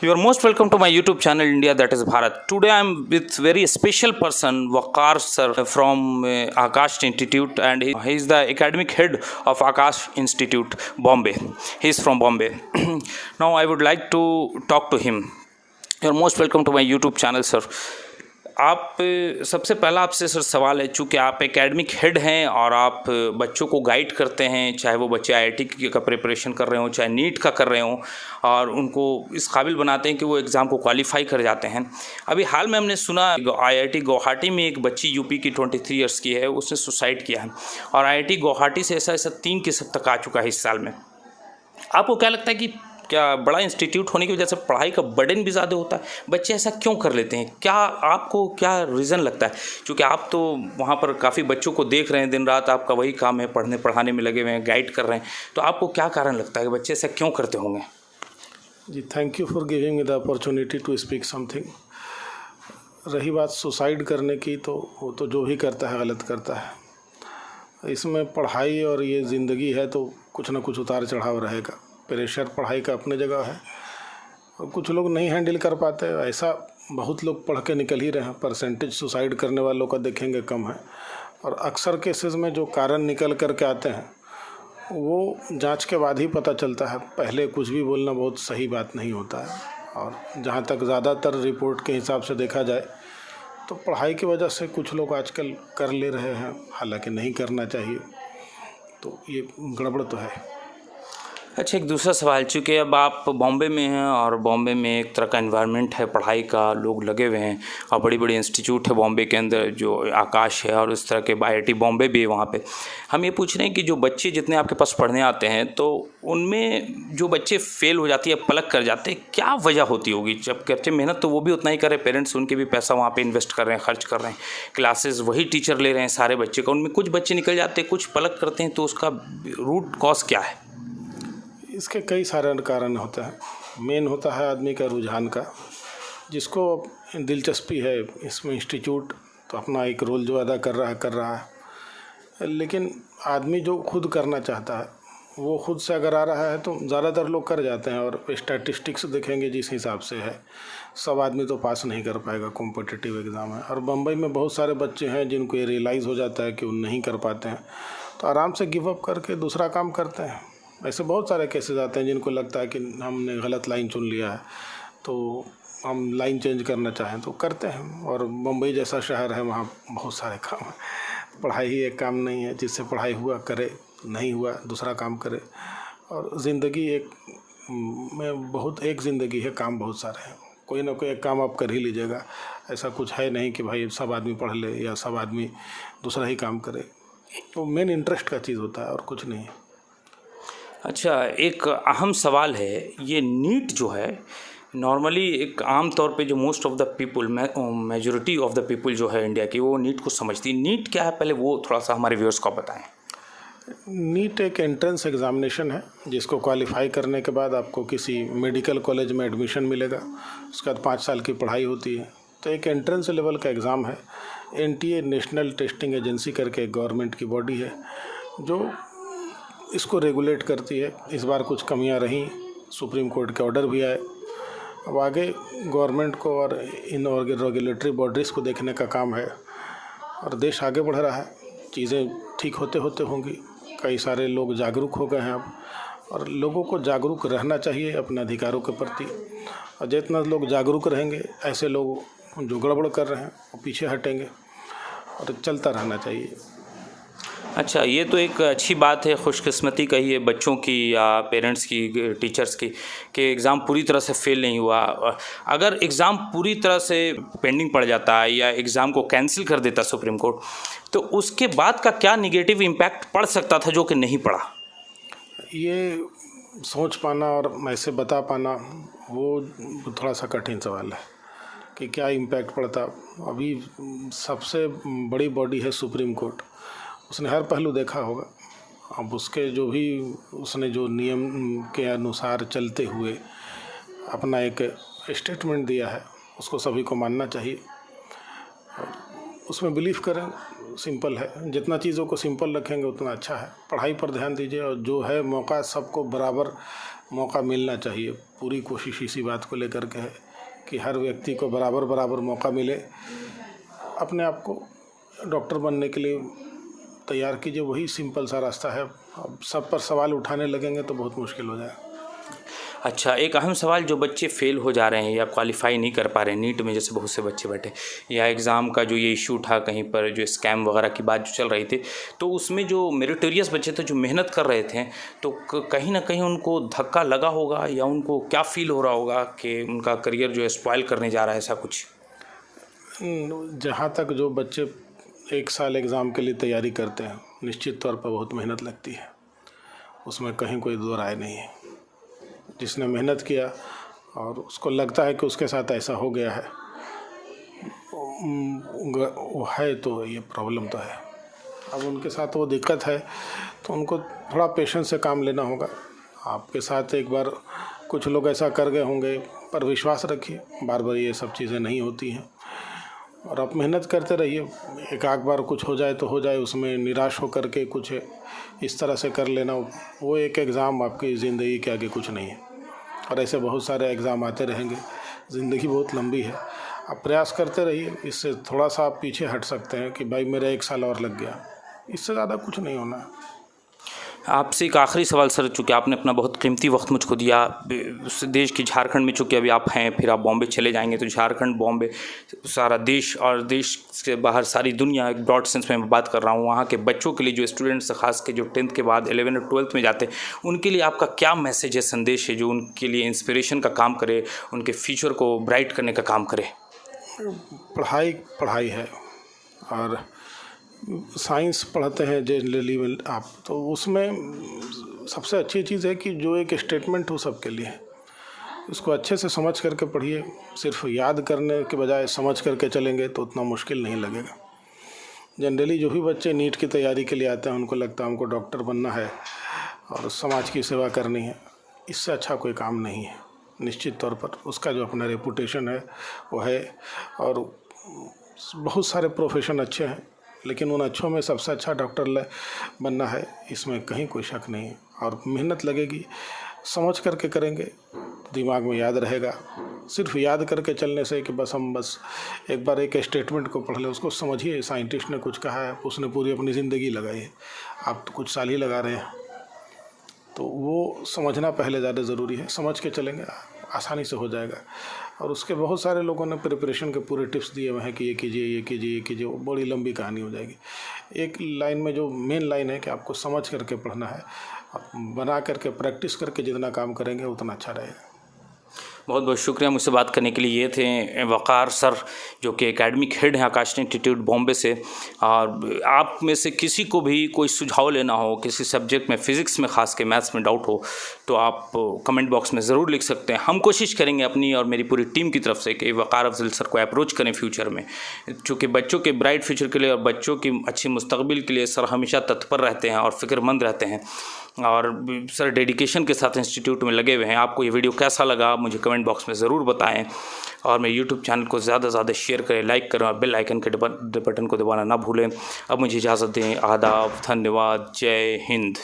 You are most welcome to my YouTube channel India that is Bharat. Today I am with very special person Waqar sir from Akash Institute, and he is the academic head of Akash Institute, Bombay. He is from Bombay. Now I would like to talk to him. You are most welcome to my YouTube channel, sir. आप सबसे पहला आपसे sir सवाल है, चूँकि आप academic head हैं और आप बच्चों को गाइड करते हैं, चाहे वो बच्चे आईआईटी का प्रिपरेशन कर रहे हों, चाहे नीट का कर रहे हों, और उनको इस काबिल बनाते हैं कि वो एग्ज़ाम को क्वालिफाई कर जाते हैं। अभी हाल में हमने सुना आईआईटी गुवाहाटी में एक बच्ची यूपी की 23 ईयर्स की है, उसने सुसाइड किया है, और आईआईटी गुवाहाटी से ऐसा 3 केस तक आ चुका है इस साल में। आपको क्या लगता है कि क्या बड़ा इंस्टीट्यूट होने की वजह से पढ़ाई का बर्डन भी ज़्यादा होता है? बच्चे ऐसा क्यों कर लेते हैं? क्या आपको क्या रीज़न लगता है? क्योंकि आप तो वहाँ पर काफ़ी बच्चों को देख रहे हैं, दिन रात आपका वही काम है, पढ़ने पढ़ाने में लगे हुए हैं, गाइड कर रहे हैं, तो आपको क्या कारण लगता है कि बच्चे ऐसा क्यों करते होंगे? जी, thank you for giving me the opportunity to speak something. रही बात सुसाइड करने की, तो वो तो जो भी करता है गलत करता है। इसमें पढ़ाई और ये ज़िंदगी है, तो कुछ ना कुछ उतार चढ़ाव रहेगा। प्रेशर पढ़ाई का अपने जगह है, और कुछ लोग नहीं हैंडल कर पाते। ऐसा बहुत लोग पढ़ के निकल ही रहे हैं, परसेंटेज सुसाइड करने वालों का देखेंगे कम है। और अक्सर केसेस में जो कारण निकल कर के आते हैं वो जांच के बाद ही पता चलता है। पहले कुछ भी बोलना बहुत सही बात नहीं होता है। और जहाँ तक ज़्यादातर रिपोर्ट के हिसाब से देखा जाए तो पढ़ाई की वजह से कुछ लोग आजकल कर ले रहे हैं, हालांकि नहीं करना चाहिए। तो ये गड़बड़ तो है। अच्छा, एक दूसरा सवाल, चूँकि अब आप बॉम्बे में हैं और बॉम्बे में एक तरह का एनवायरनमेंट है पढ़ाई का, लोग लगे हुए हैं, और बड़ी बड़ी इंस्टीट्यूट है बॉम्बे के अंदर, जो आकाश है और इस तरह के आईआईटी बॉम्बे भी है वहाँ पे। हम ये पूछ रहे हैं कि जो बच्चे जितने आपके पास पढ़ने आते हैं, तो उनमें जो बच्चे फेल हो जाती है, पलक कर जाते हैं, क्या वजह होती होगी? जब करते मेहनत तो वो भी उतना ही कर रहे हैं, पेरेंट्स उनके भी पैसा वहाँ पर इन्वेस्ट कर रहे हैं, खर्च कर रहे हैं, क्लासेस वही टीचर ले रहे हैं सारे बच्चे का, उनमें कुछ बच्चे निकल जाते हैं, कुछ पलक करते हैं, तो उसका रूट कॉज क्या है? इसके कई सारे कारण होते हैं। मेन होता है आदमी का रुझान का, जिसको दिलचस्पी है इसमें इंस्टीट्यूट, तो अपना एक रोल जो अदा कर रहा है। लेकिन आदमी जो खुद करना चाहता है वो खुद से अगर आ रहा है तो ज़्यादातर लोग कर जाते हैं। और स्टैटिस्टिक्स देखेंगे जिस हिसाब से है, सब आदमी तो पास नहीं कर पाएगा, कॉम्पिटिटिव एग्ज़ाम है। और बम्बई में बहुत सारे बच्चे हैं जिनको ये रियलाइज़ हो जाता है कि वो नहीं कर पाते हैं, तो आराम से गिव अप करके दूसरा काम करते हैं। ऐसे बहुत सारे केसेस आते हैं जिनको लगता है कि हमने गलत लाइन चुन लिया है, तो हम लाइन चेंज करना चाहें तो करते हैं। और मुंबई जैसा शहर है, वहाँ बहुत सारे काम हैं। पढ़ाई ही एक काम नहीं है, जिससे पढ़ाई हुआ करे, नहीं हुआ दूसरा काम करे। और ज़िंदगी एक एक ज़िंदगी है, काम बहुत सारे हैं, कोई ना कोई एक काम आप कर ही लीजिएगा। ऐसा कुछ है नहीं कि भाई सब आदमी पढ़ ले या सब आदमी दूसरा ही काम करे। तो मेन इंटरेस्ट का चीज़ होता है और कुछ नहीं है। अच्छा, एक अहम सवाल है, ये नीट जो है नॉर्मली एक आम तौर पे जो most of the people, majority of the people जो है इंडिया की, वो नीट को समझती है। नीट क्या है, पहले वो थोड़ा सा हमारे व्यूअर्स को बताएं। नीट एक एंट्रेंस एग्ज़ामिनेशन है, जिसको क्वालिफाई करने के बाद आपको किसी मेडिकल कॉलेज में एडमिशन मिलेगा। उसके बाद 5 साल की पढ़ाई होती है। तो एक एंट्रेंस लेवल का एग्ज़ाम है। एनटीए, नेशनल टेस्टिंग एजेंसी करके एक गवर्नमेंट की बॉडी है जो इसको रेगुलेट करती है। इस बार कुछ कमियां रहीं, सुप्रीम कोर्ट के ऑर्डर भी आए। अब आगे गवर्नमेंट को और इन रेगुलेटरी बॉडीज़ को देखने का काम है, और देश आगे बढ़ रहा है, चीज़ें ठीक होते होते होंगी। कई सारे लोग जागरूक हो गए हैं अब, और लोगों को जागरूक रहना चाहिए अपने अधिकारों के प्रति। और जितना लोग जागरूक रहेंगे, ऐसे लोग जो गड़बड़ कर रहे हैं वो पीछे हटेंगे, और चलता रहना चाहिए। अच्छा, ये तो एक अच्छी बात है, खुशकिस्मती कही है बच्चों की या पेरेंट्स की, टीचर्स की, कि एग्ज़ाम पूरी तरह से फेल नहीं हुआ। अगर एग्ज़ाम पूरी तरह से पेंडिंग पड़ जाता है या एग्ज़ाम को कैंसिल कर देता सुप्रीम कोर्ट, तो उसके बाद का क्या निगेटिव इम्पैक्ट पड़ सकता था जो कि नहीं पड़ा? ये सोच पाना और ऐसे बता पाना वो थोड़ा सा कठिन सवाल है कि क्या इम्पैक्ट पड़ता। अभी सबसे बड़ी बॉडी है सुप्रीम कोर्ट, उसने हर पहलू देखा होगा। अब उसके जो भी उसने जो नियम के अनुसार चलते हुए अपना एक स्टेटमेंट दिया है, उसको सभी को मानना चाहिए, उसमें बिलीव करें। सिंपल है। जितना चीज़ों को सिंपल रखेंगे उतना अच्छा है। पढ़ाई पर ध्यान दीजिए और जो है मौका सबको बराबर मौका मिलना चाहिए। पूरी कोशिश इसी बात को लेकर के है कि हर व्यक्ति को बराबर बराबर मौका मिले। अपने आप को डॉक्टर बनने के लिए तैयार कीजिए, वही सिंपल सा रास्ता है। अब सब पर सवाल उठाने लगेंगे तो बहुत मुश्किल हो जाएगा। अच्छा, एक अहम सवाल, जो बच्चे फेल हो जा रहे हैं या क्वालिफाई नहीं कर पा रहे हैं नीट में, जैसे बहुत से बच्चे बैठे, या एग्ज़ाम का जो ये इशू था कहीं पर, जो स्कैम वगैरह की बात जो चल रही थी, तो उसमें जो मेरिटोरियस बच्चे थे जो मेहनत कर रहे थे, तो कहीं ना कहीं उनको धक्का लगा होगा या उनको क्या फील हो रहा होगा कि उनका करियर जो है स्पॉइल करने जा रहा है, ऐसा कुछ? जहाँ तक जो बच्चे 1 साल एग्ज़ाम के लिए तैयारी करते हैं, निश्चित तौर पर बहुत मेहनत लगती है, उसमें कहीं कोई दो राय नहीं है। जिसने मेहनत किया और उसको लगता है कि उसके साथ ऐसा हो गया है, वो है तो ये प्रॉब्लम तो है। अब उनके साथ वो दिक्कत है तो उनको थोड़ा पेशेंस से काम लेना होगा। आपके साथ एक बार कुछ लोग ऐसा कर गए होंगे, पर विश्वास रखिए, बार बार ये सब चीज़ें नहीं होती हैं और आप मेहनत करते रहिए। एक आध बार कुछ हो जाए तो हो जाए, उसमें निराश होकर के कुछ इस तरह से कर लेना, वो एक एग्ज़ाम आपकी ज़िंदगी के आगे कुछ नहीं है। और ऐसे बहुत सारे एग्ज़ाम आते रहेंगे, ज़िंदगी बहुत लंबी है। आप प्रयास करते रहिए। इससे थोड़ा सा आप पीछे हट सकते हैं कि भाई मेरा 1 साल और लग गया, इससे ज़्यादा कुछ नहीं होना। आपसे एक आखिरी सवाल सर, चूँकि आपने अपना बहुत कीमती वक्त मुझको दिया, उस देश की झारखंड में चूँकि अभी आप हैं, फिर आप बॉम्बे चले जाएंगे, तो झारखंड, बॉम्बे, सारा देश और देश से बाहर सारी दुनिया, एक ब्रॉड सेंस में मैं बात कर रहा हूँ, वहाँ के बच्चों के लिए, जो स्टूडेंट्स खास के जो 10th के बाद 11 और 12th में जाते हैं, उनके लिए आपका क्या मैसेज है, संदेश है, जो उनके लिए इंस्पिरेशन का काम करे, उनके फ्यूचर को ब्राइट करने का काम करे? पढ़ाई पढ़ाई है, और साइंस पढ़ते हैं जनरली आप, तो उसमें सबसे अच्छी चीज़ है कि जो एक स्टेटमेंट हो सबके लिए, उसको अच्छे से समझ करके पढ़िए। सिर्फ याद करने के बजाय समझ करके चलेंगे तो उतना मुश्किल नहीं लगेगा। जनरली जो भी बच्चे नीट की तैयारी के लिए आते हैं, उनको लगता है हमको डॉक्टर बनना है और समाज की सेवा करनी है। इससे अच्छा कोई काम नहीं है। निश्चित तौर पर उसका जो अपना रेपुटेशन है वो है, और बहुत सारे प्रोफेशन अच्छे हैं, लेकिन उन अच्छों में सबसे अच्छा डॉक्टर बनना है, इसमें कहीं कोई शक नहीं है। और मेहनत लगेगी, समझ करके करेंगे, दिमाग में याद रहेगा। सिर्फ याद करके चलने से कि बस एक बार एक स्टेटमेंट को पढ़ ले, उसको समझिए, साइंटिस्ट ने कुछ कहा है, उसने पूरी अपनी ज़िंदगी लगाई है, आप तो कुछ साल ही लगा रहे हैं, तो वो समझना पहले ज़्यादा ज़रूरी है। समझ के चलेंगे, आसानी से हो जाएगा। और उसके बहुत सारे लोगों ने प्रिपरेशन के पूरे टिप्स दिए हुए हैं कि ये कीजिए, ये कीजिए, ये कीजिए, वो बड़ी लंबी कहानी हो जाएगी। एक लाइन में जो मेन लाइन है कि आपको समझ करके पढ़ना है, आप बना करके प्रैक्टिस करके जितना काम करेंगे उतना अच्छा रहेगा। बहुत बहुत शुक्रिया मुझसे बात करने के लिए। ये थे वक़ार सर, जो कि एकेडमिक हेड हैं आकाश इंस्टीट्यूट बॉम्बे से। और आप में से किसी को भी कोई सुझाव लेना हो, किसी सब्जेक्ट में, फ़िज़िक्स में ख़ास के, मैथ्स में डाउट हो, तो आप कमेंट बॉक्स में ज़रूर लिख सकते हैं। हम कोशिश करेंगे अपनी और मेरी पूरी टीम की तरफ से कि वक़ार अफजल सर को अप्रोच करें फ्यूचर में, चूँकि बच्चों के ब्राइट फ्यूचर के लिए और बच्चों की अच्छी मुस्तकबिल के लिए सर हमेशा तत्पर रहते हैं और फ़िक्रमंद रहते हैं, और सर डेडिकेशन के साथ इंस्टीट्यूट में लगे हुए हैं। आपको ये वीडियो कैसा लगा मुझे कमेंट बॉक्स में ज़रूर बताएं, और मेरे यूट्यूब चैनल को ज़्यादा से ज़्यादा शेयर करें, लाइक करें, और बेल आइकन के बटन को दबाना ना भूलें। अब मुझे इजाज़त दें। आदाब, धन्यवाद, जय हिंद।